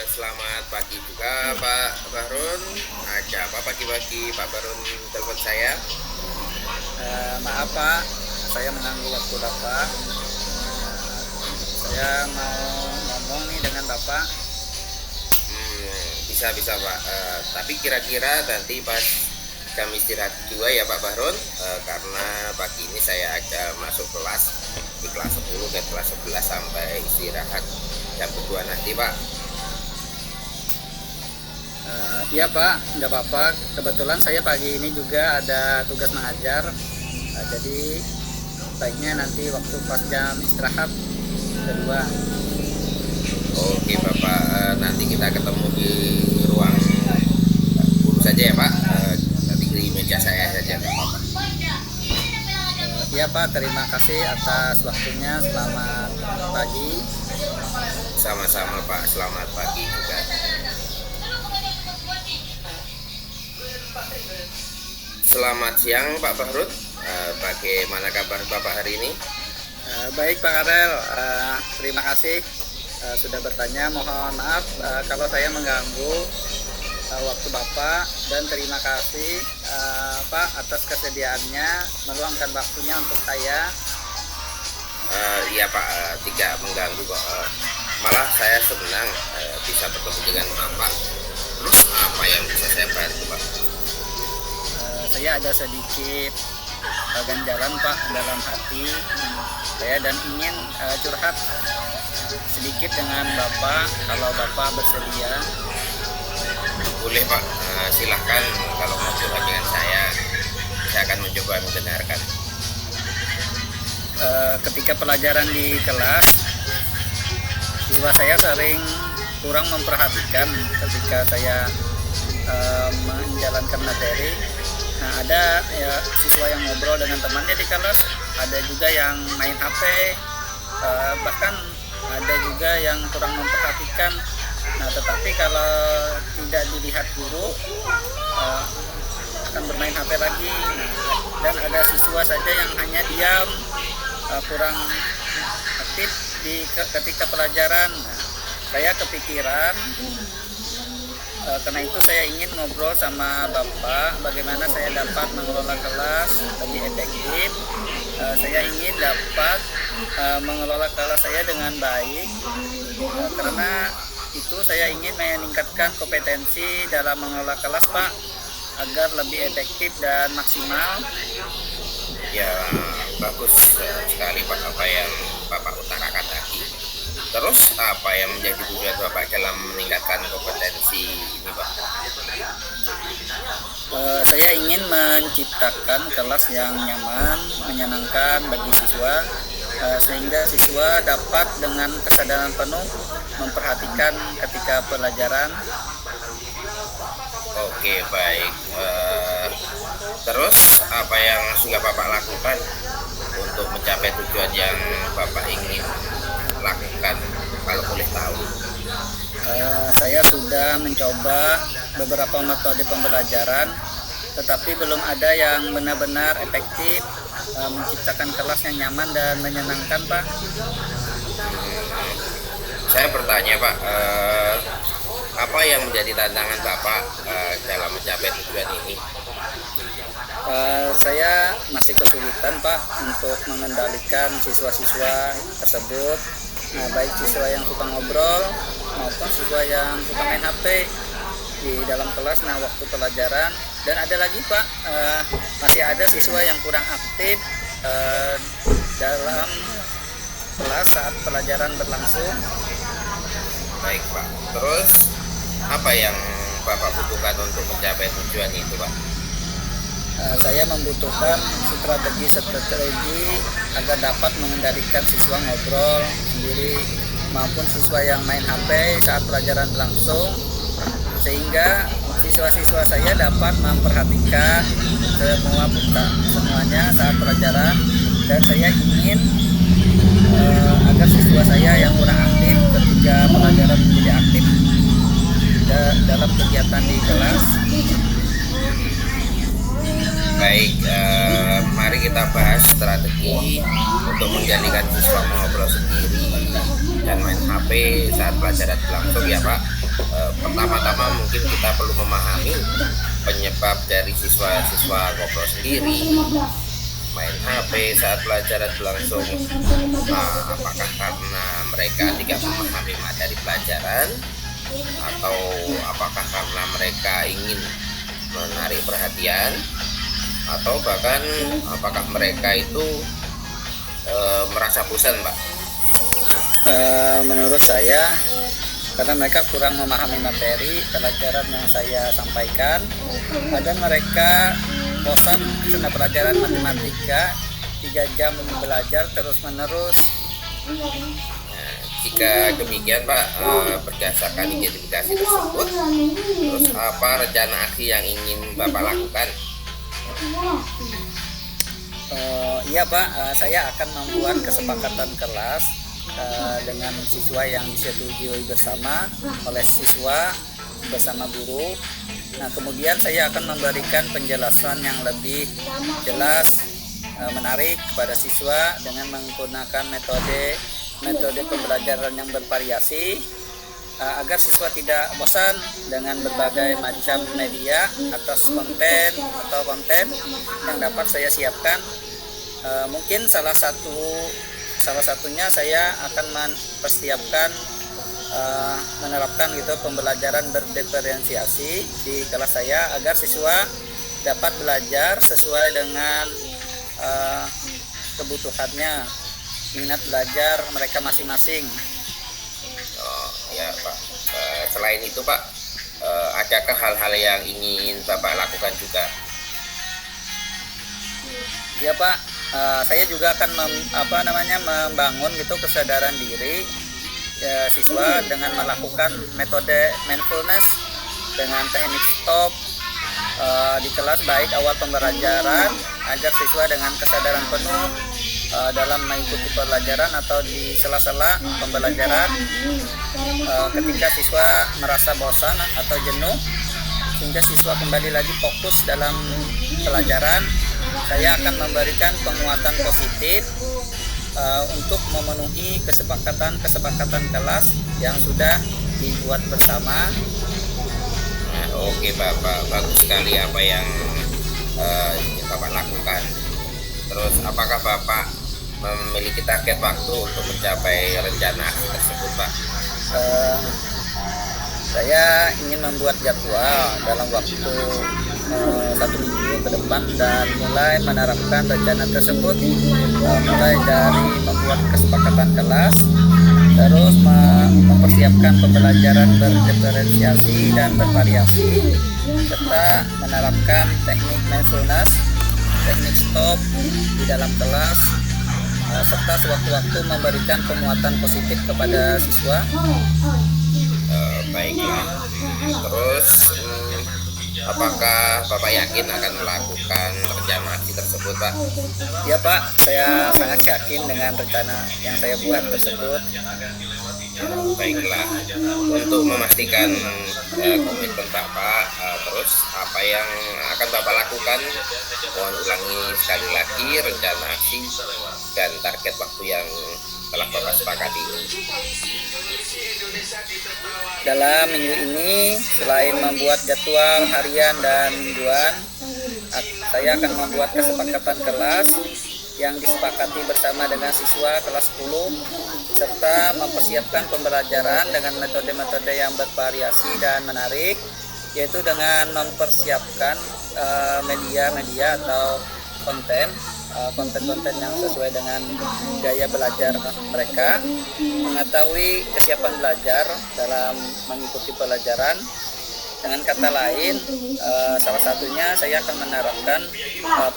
Selamat pagi juga Pak Bahrun. Ada apa pagi-pagi Pak Bahrun telepon saya? Maaf Pak, saya mengganggu waktu Bapak. Saya mau ngomong nih dengan Bapak. Bisa Pak. Tapi kira-kira nanti pas jam istirahat juga ya Pak Bahrun, karena pagi ini saya ada masuk kelas di kelas 10 dan kelas 11 sampai istirahat jam 2 nanti Pak. Iya Pak, nggak apa-apa. Kebetulan saya pagi ini juga ada tugas mengajar. Jadi baiknya nanti waktu pas jam istirahat kedua. Oke Bapak, nanti kita ketemu di ruang guru saja ya Pak. Nanti di meja saya saja nggak apa-apa. Iya Pak, terima kasih atas waktunya. Selamat pagi. Sama-sama Pak, selamat pagi juga. Selamat siang Pak Bahrut. Bagaimana kabar Bapak hari ini? Baik Pak Karel, terima kasih sudah bertanya. Mohon maaf kalau saya mengganggu waktu Bapak, dan terima kasih Pak atas kesediaannya meluangkan waktunya untuk saya. Iya Pak, tidak mengganggu kok. Malah saya senang bisa bertemu dengan Bapak. Terus apa yang bisa saya bantu Pak? Saya ada sedikit ganjalan Pak dalam hati saya, dan ingin curhat sedikit dengan Bapak kalau Bapak bersedia. Boleh Pak, silahkan kalau mau curhat dengan saya akan mencoba mendengarkan. Ketika pelajaran di kelas, siswa saya sering kurang memperhatikan ketika saya menjalankan materi. Nah, ada ya siswa yang ngobrol dengan temannya di kelas, ada juga yang main HP, bahkan ada juga yang kurang memperhatikan. Nah, tetapi kalau tidak dilihat guru, akan bermain HP lagi. Nah, dan ada siswa saja yang hanya diam, kurang aktif ketika pelajaran. Nah, saya kepikiran. Karena itu saya ingin ngobrol sama Bapak bagaimana saya dapat mengelola kelas lebih efektif. Saya ingin dapat mengelola kelas saya dengan baik, karena itu saya ingin meningkatkan kompetensi dalam mengelola kelas Pak, agar lebih efektif dan maksimal. Ya, bagus sekali Pak apa yang Bapak utarakan tadi. Terus apa yang menjadi tujuan Bapak dalam meningkatkan kompetensi ini Pak? Saya ingin menciptakan kelas yang nyaman, menyenangkan bagi siswa, sehingga siswa dapat dengan kesadaran penuh memperhatikan ketika pelajaran. Oke baik. Terus apa yang sudah Bapak lakukan untuk mencapai tujuan yang Bapak ingin lakukan, kalau boleh tahu? Saya sudah mencoba beberapa metode pembelajaran, tetapi belum ada yang benar-benar efektif menciptakan kelas yang nyaman dan menyenangkan Pak. Saya bertanya Pak, apa yang menjadi tantangan Bapak dalam mencapai tujuan ini? Saya masih kesulitan Pak untuk mengendalikan siswa-siswa tersebut. Nah, baik siswa yang suka ngobrol maupun siswa yang suka main HP di dalam kelas. Nah, waktu pelajaran, dan ada lagi Pak, masih ada siswa yang kurang aktif dalam kelas saat pelajaran berlangsung. Baik Pak, terus apa yang Bapak butuhkan untuk mencapai tujuan itu Pak? Saya membutuhkan strategi agar dapat mengendalikan siswa ngobrol sendiri maupun siswa yang main HP saat pelajaran berlangsung, sehingga siswa-siswa saya dapat memperhatikan semuanya saat pelajaran. Dan saya ingin agar siswa saya yang kurang aktif ketika pelajaran menjadi aktif dalam kegiatan di kelas. Baik, mari kita bahas strategi untuk menjadikan siswa mengobrol sendiri dan main HP saat pelajaran berlangsung ya Pak. Pertama-tama mungkin kita perlu memahami penyebab dari siswa-siswa ngobrol sendiri, main HP saat pelajaran berlangsung. Apakah karena mereka tidak memahami materi pelajaran, atau apakah karena mereka ingin menarik perhatian, atau bahkan apakah mereka itu merasa bosan, Pak? Menurut saya karena mereka kurang memahami materi pelajaran yang saya sampaikan, dan mereka bosan karena pelajaran matematika 3 jam belajar terus menerus. Nah, jika demikian Pak, berdasarkan identifikasi tersebut, terus apa rencana aksi yang ingin Bapak lakukan? Iya Pak, saya akan membuat kesepakatan kelas dengan siswa yang disetujui bersama oleh siswa bersama guru. Nah, kemudian saya akan memberikan penjelasan yang lebih jelas, menarik kepada siswa dengan menggunakan metode pembelajaran yang bervariasi, agar siswa tidak bosan dengan berbagai macam media atas konten yang dapat saya siapkan. Mungkin salah satunya saya akan mempersiapkan menerapkan gitu pembelajaran berdiferensiasi di kelas saya agar siswa dapat belajar sesuai dengan kebutuhannya, minat belajar mereka masing-masing. Oh ya Pak, selain itu Pak, adakah hal-hal yang ingin Bapak lakukan juga? Ya Pak, saya juga akan membangun gitu kesadaran diri siswa dengan melakukan metode mindfulness dengan teknik stop di kelas baik awal pembelajaran agar siswa dengan kesadaran penuh dalam mengikuti pelajaran atau di sela-sela pembelajaran, ketika siswa merasa bosan atau jenuh sehingga siswa kembali lagi fokus dalam pelajaran, saya akan memberikan penguatan positif untuk memenuhi kesepakatan kelas yang sudah dibuat bersama. Nah, oke Bapak, bagus sekali apa yang ingin Bapak lakukan. Terus apakah Bapak memiliki target waktu untuk mencapai rencana aksi tersebut, Pak? Saya ingin membuat jadwal dalam waktu 1 minggu ke depan dan mulai menerapkan rencana tersebut, mulai dari membuat kesepakatan kelas, terus mempersiapkan pembelajaran berdiferensiasi dan bervariasi, serta menerapkan teknik mindfulness, teknik stop di dalam kelas, serta sewaktu-waktu memberikan penguatan positif kepada siswa. Baiklah. Terus apakah Bapak yakin akan melakukan rencana aksi tersebut, Pak? Ya Pak, saya sangat yakin dengan rencana yang saya buat tersebut. Baiklah, untuk memastikan komitmen Bapak, terus apa yang akan Bapak lakukan? Mohon ulangi sekali lagi rencana aksi dan target waktu yang telah Bapak sepakati. Dalam minggu ini, selain membuat jadwal harian dan mingguan, saya akan membuat kesepakatan kelas yang disepakati bersama dengan siswa kelas 10, serta mempersiapkan pembelajaran dengan metode-metode yang bervariasi dan menarik, yaitu dengan mempersiapkan media-media atau konten-konten yang sesuai dengan gaya belajar mereka, mengetahui kesiapan belajar dalam mengikuti pelajaran. Dengan kata lain, salah satunya saya akan menerapkan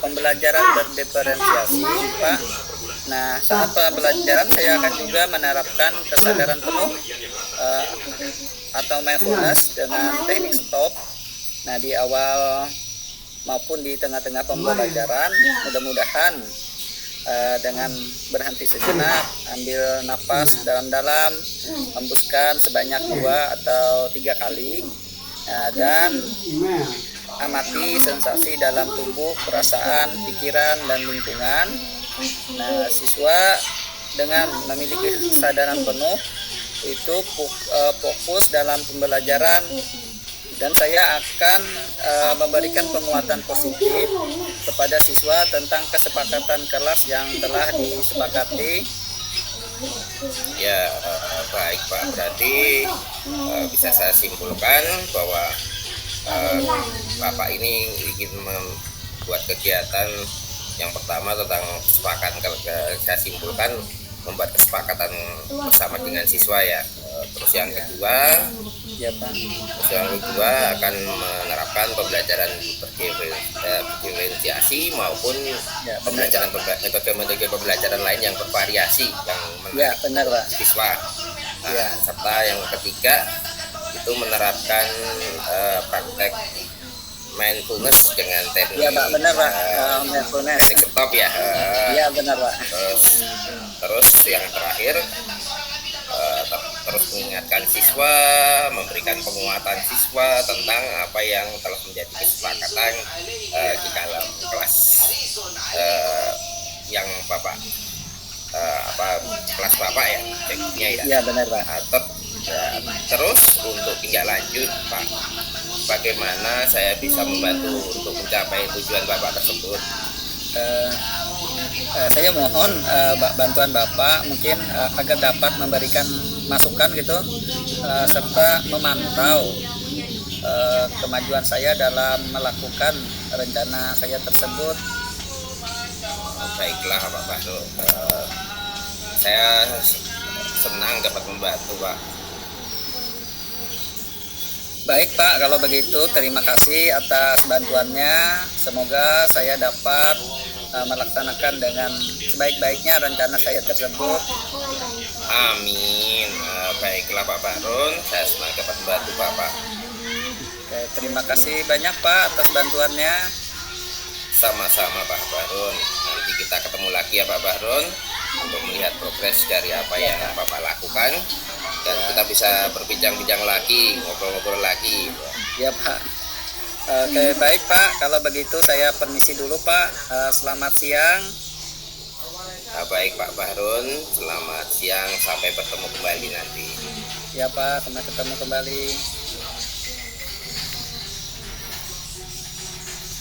pembelajaran berdiferensiasi, Pak. Nah, saat pembelajaran saya akan juga menerapkan kesadaran penuh atau mindfulness dengan teknik stop. Nah, di awal maupun di tengah-tengah pembelajaran, mudah-mudahan dengan berhenti sejenak, ambil napas dalam-dalam, hembuskan sebanyak 2 atau 3 kali, dan amati sensasi dalam tubuh, perasaan, pikiran, dan lingkungan. Nah, siswa dengan memiliki kesadaran penuh itu fokus dalam pembelajaran, dan saya akan memberikan penguatan positif kepada siswa tentang kesepakatan kelas yang telah disepakati. Ya, baik Pak, berarti bisa saya simpulkan bahwa Bapak ini ingin membuat kegiatan yang pertama tentang kesepakatan, kalau saya simpulkan membuat kesepakatan bersama dengan siswa ya. Terus yang kedua, Ya Pak. terus yang kedua akan menerapkan pembelajaran berdiferensiasi maupun Ya, benar. metode pembelajaran lain yang bervariasi yang Ya, benar Pak. siswa. Ya. Serta yang ketiga itu menerapkan praktek mindfulness dengan teknik Ya Pak, benar Pak. Mindfulness. teknik stop ya. Ya, benar Pak. Terus yang terakhir terus mengingatkan siswa, memberikan penguatan siswa tentang apa yang telah menjadi kesepakatan di dalam kelas yang Bapak kelas Bapak ya, tekniknya ya. Ya, benar Pak. Terus untuk tindak lanjut Pak, bagaimana saya bisa membantu untuk mencapai tujuan Bapak tersebut? Saya mohon bantuan Bapak mungkin agar dapat memberikan masukan gitu, serta memantau kemajuan saya dalam melakukan rencana saya tersebut. Baiklah Pak Bahrul, saya senang dapat membantu Pak. Baik Pak, kalau begitu terima kasih atas bantuannya. Semoga saya dapat melaksanakan dengan sebaik-baiknya rencana saya tersebut. Amin. Baiklah Pak Bahrul, saya senang dapat membantu Bapak. Oke, terima kasih banyak Pak atas bantuannya. Sama-sama Pak Bahrul. Nanti kita ketemu lagi ya Pak Bahrul untuk melihat progres dari apa yang Bapak lakukan, dan kita bisa berbincang-bincang lagi, ngobrol-ngobrol lagi. Ya Pak. Oke, baik Pak, kalau begitu saya permisi dulu Pak. Selamat siang. Baik Pak Bahrul, selamat siang, sampai bertemu kembali nanti. Ya Pak, sampai ketemu kembali.